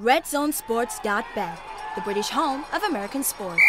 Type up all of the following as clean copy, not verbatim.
RedZoneSports.bet, the British home of American sports.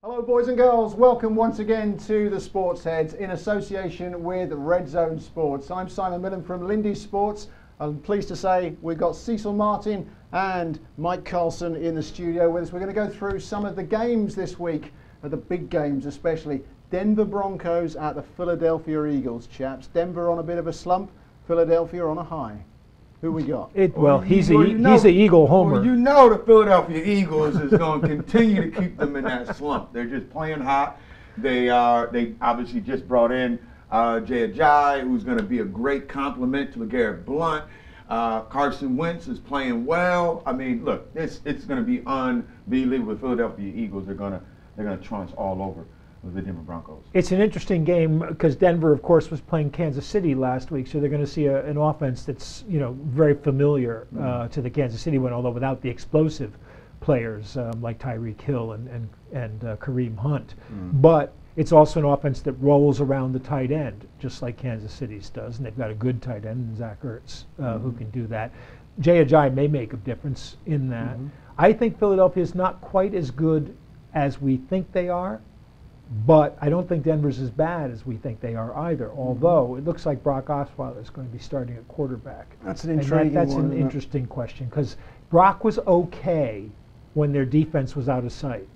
Hello boys and girls, welcome once again to the SportsHeads in association with Red Zone Sports. I'm Simon Millen from Lindy Sports. I'm pleased to say we've got Cecil Martin and Mike Carlson in the studio with us. We're going to go through some of the games this week, the big games especially. Denver Broncos at the Philadelphia Eagles, chaps. Denver on a bit of a slump, Philadelphia on a high. Who we got? He's an Eagle homer. Well, you know the Philadelphia Eagles is going to continue to keep them in that slump. They're just playing hot. They obviously just brought in Jay Ajayi, who's going to be a great complement to LeGarrette Blount. Carlson Wentz is playing well. I mean, look, it's going to be unbelievable. The Philadelphia Eagles are going to trounce all over with the Denver Broncos. It's an interesting game because Denver, of course, was playing Kansas City last week, so they're going to see an offense that's very familiar to the Kansas City one, although without the explosive players like Tyreek Hill and Kareem Hunt. But it's also an offense that rolls around the tight end, just like Kansas City's does, and they've got a good tight end, Zach Ertz, who can do that. Jay Ajayi may make a difference in that. I think Philadelphia is not quite as good as we think they are, but I don't think Denver's as bad as we think they are either, although it looks like Brock Osweiler is going to be starting at quarterback. That's an intriguing That's an interesting question, because Brock was okay when their defense was out of sight.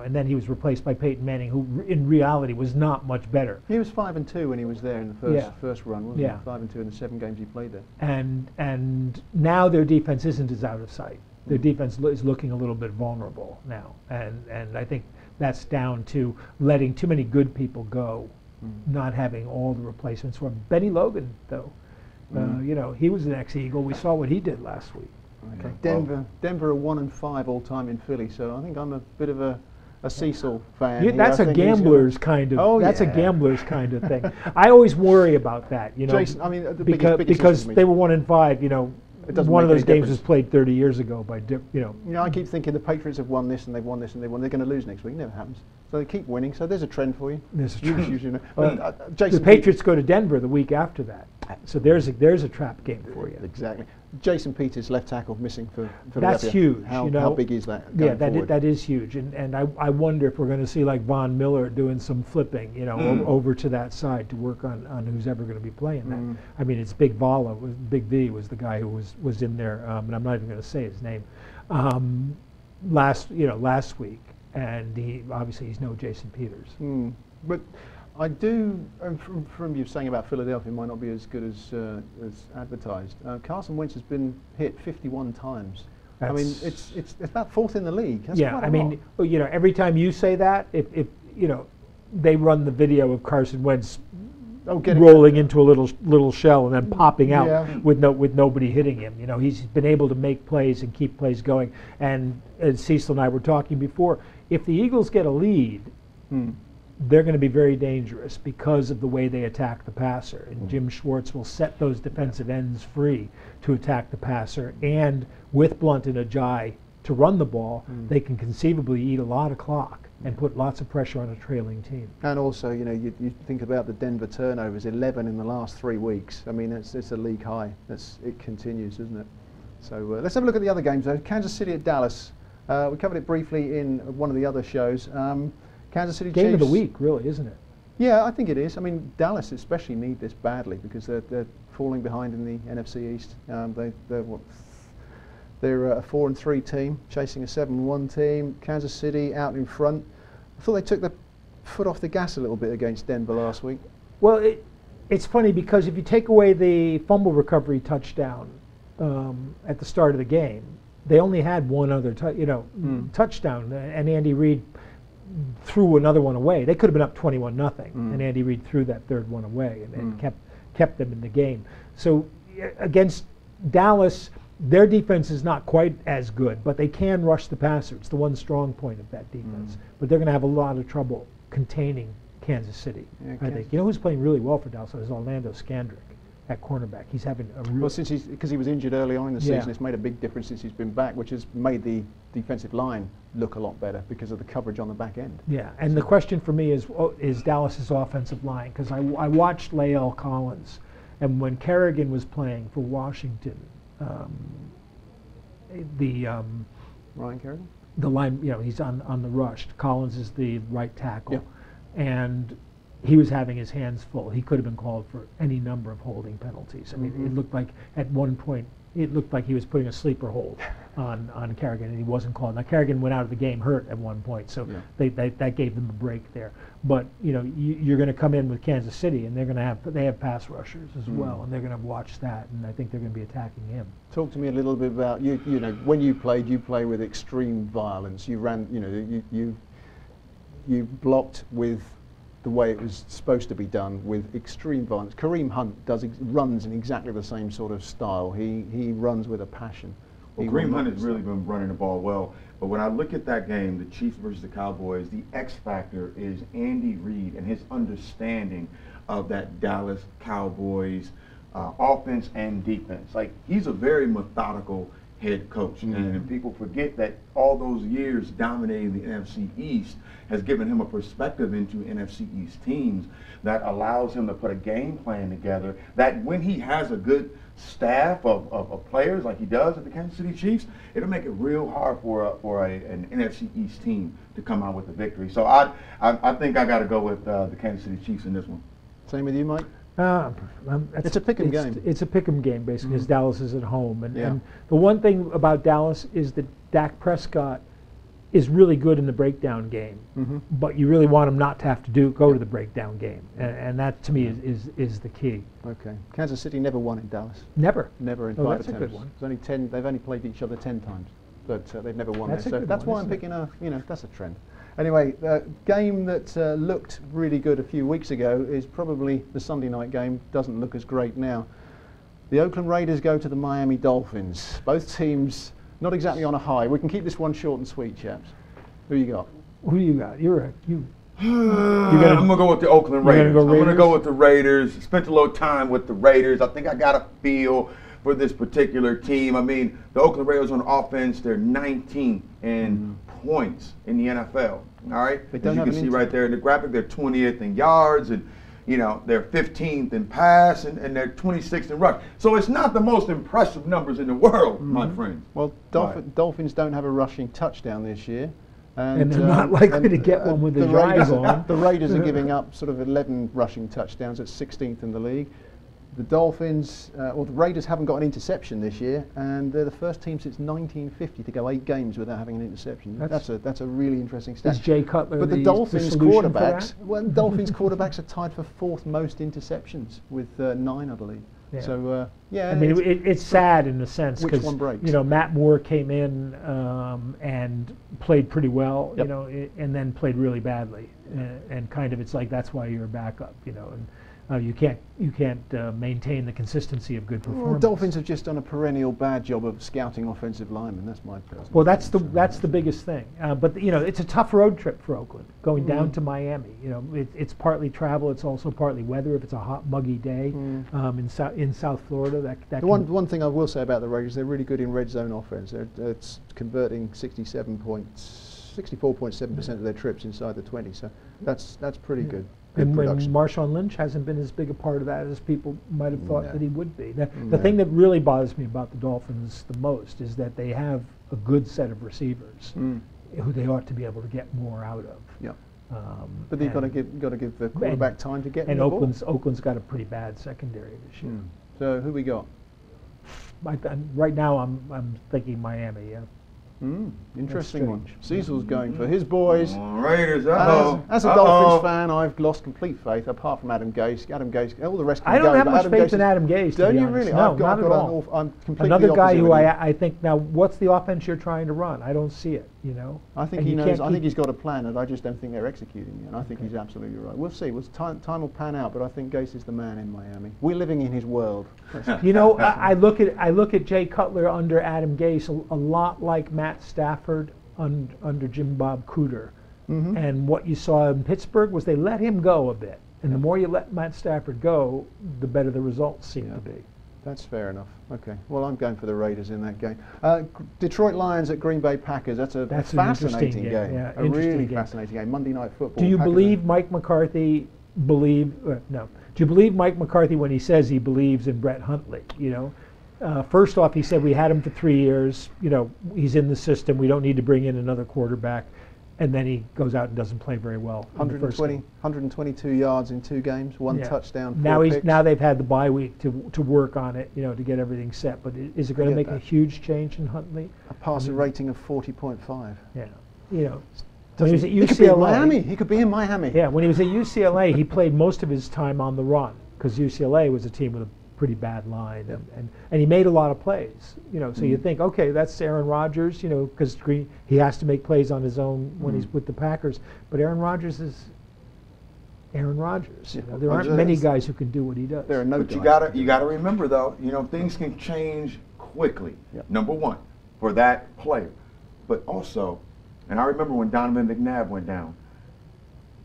And then he was replaced by Peyton Manning, who in reality was not much better. He was 5-2 when he was there in the first run, wasn't he? 5-2 in the 7 games he played there. And now their defense isn't as out of sight. Their defense is looking a little bit vulnerable now, and I think that's down to letting too many good people go, not having all the replacements for him. Benny Logan, though, he was an ex-Eagle. We saw what he did last week. Okay. Denver are 1-5 all time in Philly, so I think I'm a bit of a Cecil fan. That's a gambler's kind of. That's a gambler's kind of thing. I always worry about that, Jason, I mean, the because they were 1-5. One of those games was played 30 years ago by I keep thinking the Patriots have won this and they've won this and they've won. They're going to lose next week. It never happens. So they keep winning. So there's a trend for you. There's a trend. Jason, the Patriots go to Denver the week after that. So there's a trap game for you. Exactly. Jason Peters, left tackle, missing for That's huge. How big is that? Yeah, that is huge. And I wonder if we're going to see like Von Miller doing some flipping, over to that side to work on who's ever going to be playing that. I mean, it's Big V was the guy who was in there, and I'm not even going to say his name, last week. And he's no Jason Peters. But I do, from you saying about Philadelphia, might not be as good as advertised. Carson Wentz has been hit 51 times. I mean, it's about 4th in the league. That's quite a lot. Every time you say that, if they run the video of Carson Wentz rolling into a little shell and then popping out with nobody hitting him. He's been able to make plays and keep plays going. And as Cecil and I were talking before, if the Eagles get a lead, they're going to be very dangerous because of the way they attack the passer. And Jim Schwartz will set those defensive ends free to attack the passer. And with Blount and Ajayi to run the ball, they can conceivably eat a lot of clock and put lots of pressure on a trailing team. And also, you think about the Denver turnovers, 11 in the last 3 weeks. I mean, it's a league high. It continues, isn't it? So let's have a look at the other games, though. Kansas City at Dallas. We covered it briefly in one of the other shows. Kansas City Game Chiefs. of the week, really, isn't it? Yeah, I think it is. I mean, Dallas especially need this badly because they're falling behind in the NFC East. They're a 4-3 team chasing a 7-1 team. Kansas City out in front. I thought they took the foot off the gas a little bit against Denver last week. Well, it's funny because if you take away the fumble recovery touchdown at the start of the game, they only had one other touchdown, and Andy Reid threw another one away. They could have been up 21-0, and Andy Reid threw that third one away and kept them in the game. So against Dallas, their defense is not quite as good, but they can rush the passer. It's the one strong point of that defense. But they're going to have a lot of trouble containing Kansas City, I think. You know who's playing really well for Dallas is Orlando Scandrick. at cornerback. He's having a real... Well, because he was injured early on in the Yeah. season, it's made a big difference since he's been back, which has made the defensive line look a lot better because of the coverage on the back end. Yeah, and the question for me is Dallas's offensive line, because I watched Lael Collins, and when Kerrigan was playing for Washington, Ryan Kerrigan? the line, he's on the rush. Collins is the right tackle, Yeah. and he was having his hands full. He could have been called for any number of holding penalties. I mean, it looked like at one point he was putting a sleeper hold on Kerrigan, and he wasn't called. Now Kerrigan went out of the game hurt at one point, so that gave them a break there. But you're going to come in with Kansas City, and they have pass rushers as well, and they're going to watch that, and I think they're going to be attacking him. Talk to me a little bit about you know when you played with extreme violence. You ran, you blocked with the way it was supposed to be done, with extreme violence. Kareem Hunt runs in exactly the same sort of style. He runs with a passion. Well, Kareem Hunt has really been running the ball well. But when I look at that game, the Chiefs versus the Cowboys, the X factor is Andy Reid and his understanding of that Dallas Cowboys offense and defense. Like, he's a very methodical head coach, and people forget that all those years dominating the NFC East has given him a perspective into NFC East teams that allows him to put a game plan together that when he has a good staff of players like he does at the Kansas City Chiefs, it'll make it real hard for an NFC East team to come out with a victory. So I think I got to go with the Kansas City Chiefs in this one. Same with you, Mike? It's a pick'em game. It's a pick'em game, basically, because Dallas is at home. And the one thing about Dallas is that Dak Prescott is really good in the breakdown game, but you really want him not to have to go to the breakdown game, and that to me is the key. Okay. Kansas City never won in Dallas. Never in 5 that's attempts. a good one. There's only 10. They've only played each other 10 times, but they've never won That's there. a So good that's one, why I'm isn't picking that's a trend. Anyway, the game that looked really good a few weeks ago is probably the Sunday night game. Doesn't look as great now. The Oakland Raiders go to the Miami Dolphins. Both teams not exactly on a high. We can keep this one short and sweet, chaps. Who you got? Who you got? I'm going to go with the Oakland Raiders. I'm going to go with the Raiders. Spent a little time with the Raiders. I think I got a feel for this particular team. I mean, the Oakland Raiders on offense, they're 19th in points in the NFL. All right? As you can see right there in the graphic, they're 20th in yards, and they're 15th in pass, and they're 26th in rush. So it's not the most impressive numbers in the world, my friend. Well, Dolphins don't have a rushing touchdown this year. And they're not likely to get one with the drive on. The Raiders are giving up sort of 11 rushing touchdowns at 16th in the league. The Dolphins, the Raiders haven't got an interception this year, and they're the first team since 1950 to go 8 games without having an interception. That's a really interesting stat. Is Jay Cutler but the Dolphins quarterbacks, Dolphins quarterbacks are tied for 4th most interceptions with 9, I believe. Yeah. So I mean, it's sad in a sense because Matt Moore came in and played pretty well, and then played really badly, and kind of it's like that's why you're a backup, and you can't maintain the consistency of good performance. Well, the Dolphins have just done a perennial bad job of scouting offensive linemen. That's my personal. Well, that's the biggest thing. But it's a tough road trip for Oakland, going down to Miami. It's partly travel. It's also partly weather. If it's a hot, muggy day in South Florida, that one thing I will say about the Raiders, they're really good in red zone offense. They're converting 64.7% of their trips inside the 20. So that's pretty good. And Marshawn Lynch hasn't been as big a part of that as people might have thought that he would be. The thing that really bothers me about the Dolphins the most is that they have a good set of receivers who they ought to be able to get more out of. Yeah. But they've got to give the quarterback time to get. And Oakland's got a pretty bad secondary this year. So who we got? Right now, I'm thinking Miami. Yeah. Interesting one. Cecil's going for his boys. Raiders. As a Dolphins fan, I've lost complete faith, apart from Adam Gase. All the rest. I don't have much faith in Adam Gase. Don't you really? No, not at all. I'm completely another guy who I think now. What's the offense you're trying to run? I don't see it. I think he knows. I think he's got a plan, and I just don't think they're executing it. And I think he's absolutely right. We'll see. Time will pan out, but I think Gase is the man in Miami. We're living in his world. I look at Jay Cutler under Adam Gase a lot like Matt Stafford under Jim Bob Cooter. And what you saw in Pittsburgh was they let him go a bit. And the more you let Matt Stafford go, the better the results seem to be. That's fair enough. Okay. Well, I'm going for the Raiders in that game. Detroit Lions at Green Bay Packers. That's a fascinating game. Yeah, a really fascinating game. Monday Night Football. Do you Packers believe Mike McCarthy? No. Do you believe Mike McCarthy when he says he believes in Brett Hundley? You know, first off, he said we had him for 3 years. You know, he's in the system. We don't need to bring in another quarterback. And then he goes out and doesn't play very well. 122 yards in 2 games, 1 touchdown. 4 now picks. Now they've had the bye week to work on it, you know, to get everything set. But is it going to make a huge change in Huntley? A passer rating of 40.5. Yeah, you know. When he was at UCLA, he could be in Miami. He could be in Miami. Yeah, when he was at UCLA, he played most of his time on the run because UCLA was a team with a pretty bad line, and he made a lot of plays. You know, so you think, okay, that's Aaron Rodgers. You know, because he has to make plays on his own when he's with the Packers. But Aaron Rodgers is Aaron Rodgers. You know, there aren't many guys who can do what he does. There are no. But you gotta remember though, you know, things can change quickly. Number one, for that player, but also, and I remember when Donovan McNabb went down,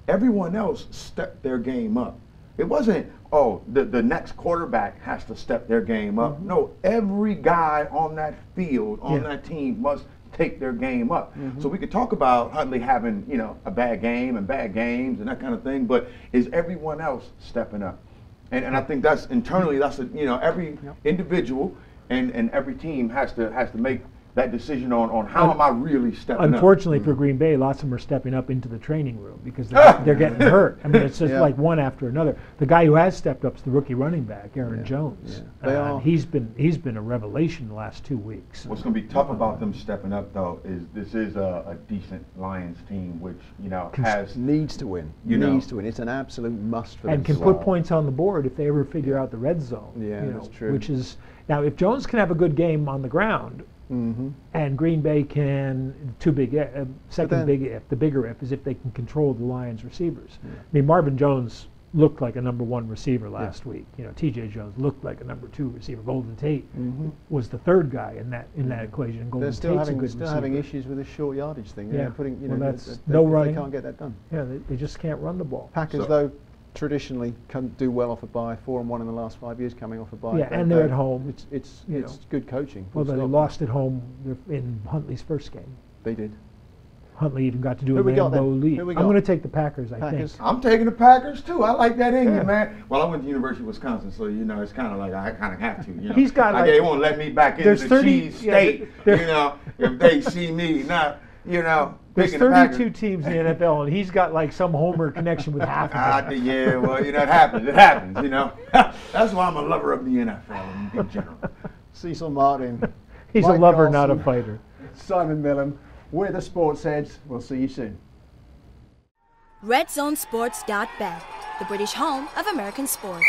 everyone else stepped their game up. It wasn't, oh, the next quarterback has to step their game up. No, every guy on that field, on that team must take their game up. So we could talk about Huntley having, you know, a bad game and bad games and that kind of thing, but is everyone else stepping up? And I think that's internally, that's a, you know, every individual and every team has to make that decision on how am I really stepping up. Unfortunately for Green Bay, lots of them are stepping up into the training room because they're getting hurt. I mean, it's just like one after another. The guy who has stepped up is the rookie running back, Aaron Jones. He's been a revelation the last 2 weeks. What's going to be tough about them stepping up, though, is this is a decent Lions team, which, you know, needs to win. Needs to win. It's an absolute must for them. And can put points on the board if they ever figure out the red zone. Yeah, that's true. Which is now, if Jones can have a good game on the ground. And Green Bay can, the bigger if is if they can control the Lions receivers. I mean, Marvin Jones looked like a #1 receiver last week. You know, T.J. Jones looked like a #2 receiver. Golden Tate was the third guy in that equation. Golden They're still Tate's a good still receiver. having issues with the short yardage thing. Yeah, putting, you well, know, that's they running. can't get that done. Yeah, they just can't run the ball. Packers though traditionally can do well off a bye. 4-1 in the last 5 years coming off a bye. Yeah, and they're at home. It's good coaching. Well, they lost at home in Huntley's first game. They did. Huntley even got to do a Lambeau lead. I'm going to take the Packers, I think. I'm taking the Packers too. I like that in you, man. Well, I went to the University of Wisconsin, so you know it's kind of like I kind of have to. You know, he's got they won't let me back into the cheese state. You know, if they see me not, you know. There's 32 teams in the NFL, and he's got like some homer connection with half of them. Yeah, well, you know, it happens. It happens, you know. That's why I'm a lover of the NFL in general. Cecil Martin. He's Mike a lover, Carlson, not a fighter. Simon Millam. We're the SportsHeads. We'll see you soon. RedZoneSports.bet, the British home of American sports.